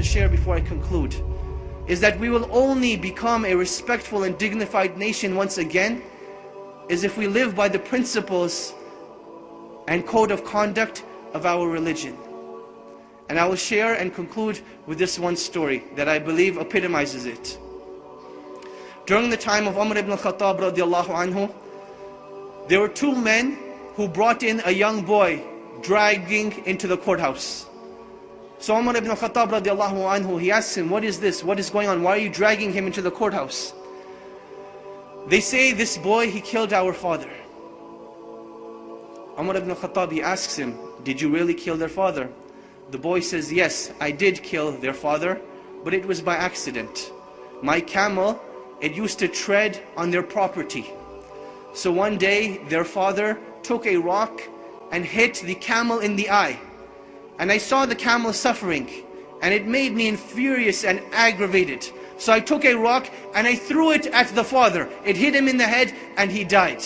share before I conclude is that we will only become a respectful and dignified nation once again is if we live by the principles and code of conduct of our religion. And I will share and conclude with this one story that I believe epitomizes it. During the time of Umar ibn al-Khattab radiallahu anhu, there were two men who brought in a young boy dragging into the courthouse. So Umar ibn al-Khattab radiallahu anhu, he asks him, what is this? What is going on? Why are you dragging him into the courthouse? They say, this boy, he killed our father. Umar ibn al-Khattab, he asks him, did you really kill their father? The boy says, yes, I did kill their father, but it was by accident. My camel, it used to tread on their property. So one day, their father took a rock and hit the camel in the eye. And I saw the camel suffering, and it made me furious and aggravated. So I took a rock and I threw it at the father. It hit him in the head and he died.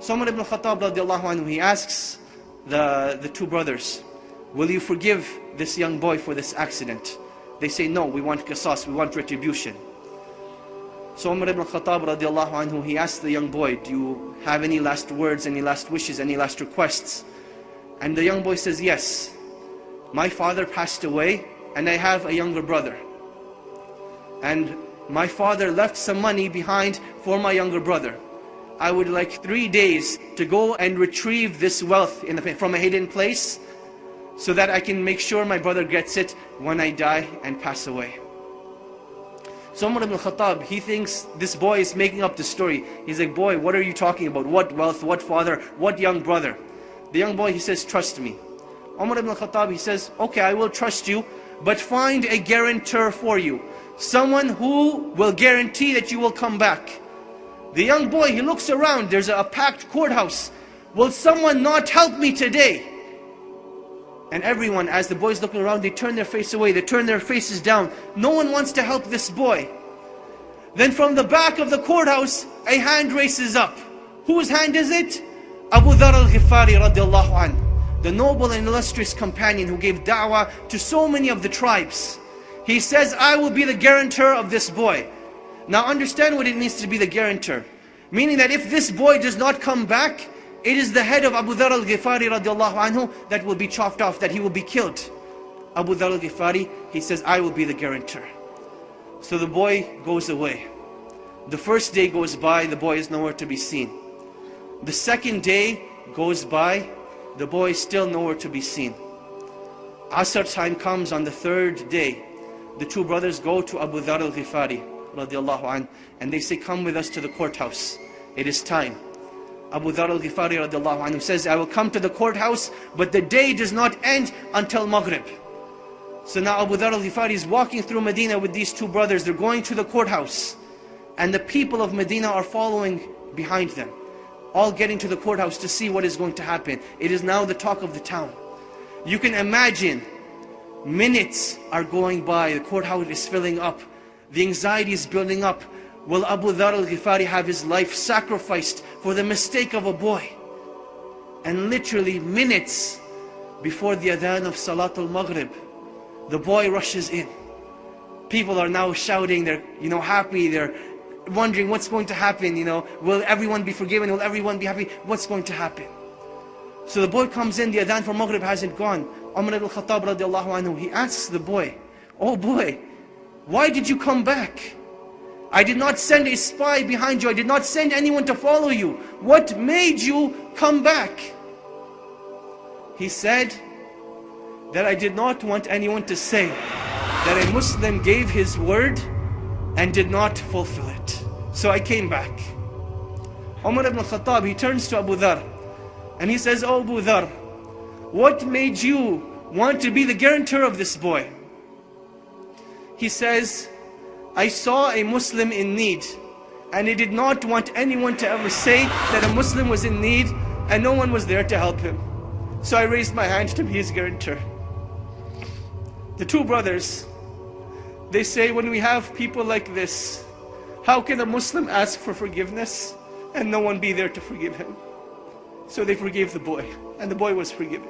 So Umar ibn al-Khattab radiallahu anhu, he asks the two brothers, will you forgive this young boy for this accident? They say, no, we want qisas, we want retribution. So Umar ibn al-Khattab radiallahu anhu, he asked the young boy, do you have any last words, any last wishes, any last requests? And the young boy says, yes, my father passed away and I have a younger brother. And my father left some money behind for my younger brother. I would like 3 days to go and retrieve this wealth from a hidden place so that I can make sure my brother gets it when I die and pass away. So Umar ibn al-Khattab, he thinks this boy is making up the story. He's like, boy, what are you talking about? What wealth, what father, what young brother? The young boy, he says, trust me. Umar ibn al-Khattab, he says, okay, I will trust you, but find a guarantor for you. Someone who will guarantee that you will come back. The young boy, he looks around, there's a packed courthouse. Will someone not help me today? And everyone, as the boy's looking around, they turn their face away, they turn their faces down. No one wants to help this boy. Then from the back of the courthouse, a hand races up. Whose hand is it? Abu Dharr al-Ghifari radiallahu anhu, the noble and illustrious companion who gave da'wah to so many of the tribes. He says, I will be the guarantor of this boy. Now understand what it means to be the guarantor. Meaning that if this boy does not come back, it is the head of Abu Dharr al-Ghifari radiallahu anhu that will be chopped off, that he will be killed. Abu Dharr al-Ghifari, he says, I will be the guarantor. So the boy goes away. The first day goes by, the boy is nowhere to be seen. The second day goes by, the boy is still nowhere to be seen. Asr time comes on the third day. The two brothers go to Abu Dharr al-Ghifari radiallahu anhu, and they say, come with us to the courthouse. It is time. Abu Dharr al-Ghifari radiallahu anhu says, I will come to the courthouse, but the day does not end until Maghrib. So now Abu Dharr al-Ghifari is walking through Medina with these two brothers. They're going to the courthouse. And the people of Medina are following behind them, all getting to the courthouse to see what is going to happen. It is now the talk of the town. You can imagine, minutes are going by, the courthouse is filling up, the anxiety is building up. Will Abu Dharr al-Ghifari have his life sacrificed for the mistake of a boy? And literally minutes before the adhan of Salatul Maghrib, the boy rushes in. People are now shouting, they're happy, they're wondering what's going to happen, will everyone be forgiven, will everyone be happy, what's going to happen? So the boy comes in, the adhan for Maghrib hasn't gone. Umar ibn al-Khattab radiallahu anhu, he asks the boy, oh boy, why did you come back? I did not send a spy behind you, I did not send anyone to follow you. What made you come back? He said that I did not want anyone to say that a Muslim gave his word and did not fulfill it. So I came back. Umar ibn al-Khattab, he turns to Abu Dharr and he says, oh Abu Dharr, what made you want to be the guarantor of this boy? He says, I saw a Muslim in need and I did not want anyone to ever say that a Muslim was in need and no one was there to help him. So I raised my hand to be his guarantor. The two brothers, they say, when we have people like this, how can a Muslim ask for forgiveness and no one be there to forgive him? So they forgave the boy, and the boy was forgiven.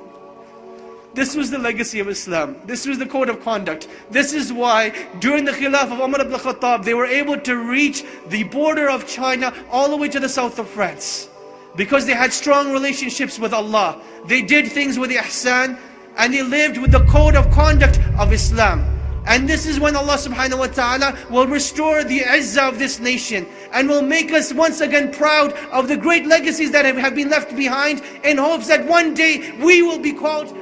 This was the legacy of Islam. This was the code of conduct. This is why during the Khilaf of Umar ibn Khattab, they were able to reach the border of China all the way to the south of France. Because they had strong relationships with Allah. They did things with ihsan, and they lived with the code of conduct of Islam. And this is when Allah subhanahu wa ta'ala will restore the izzah of this nation and will make us once again proud of the great legacies that have been left behind, in hopes that one day we will be called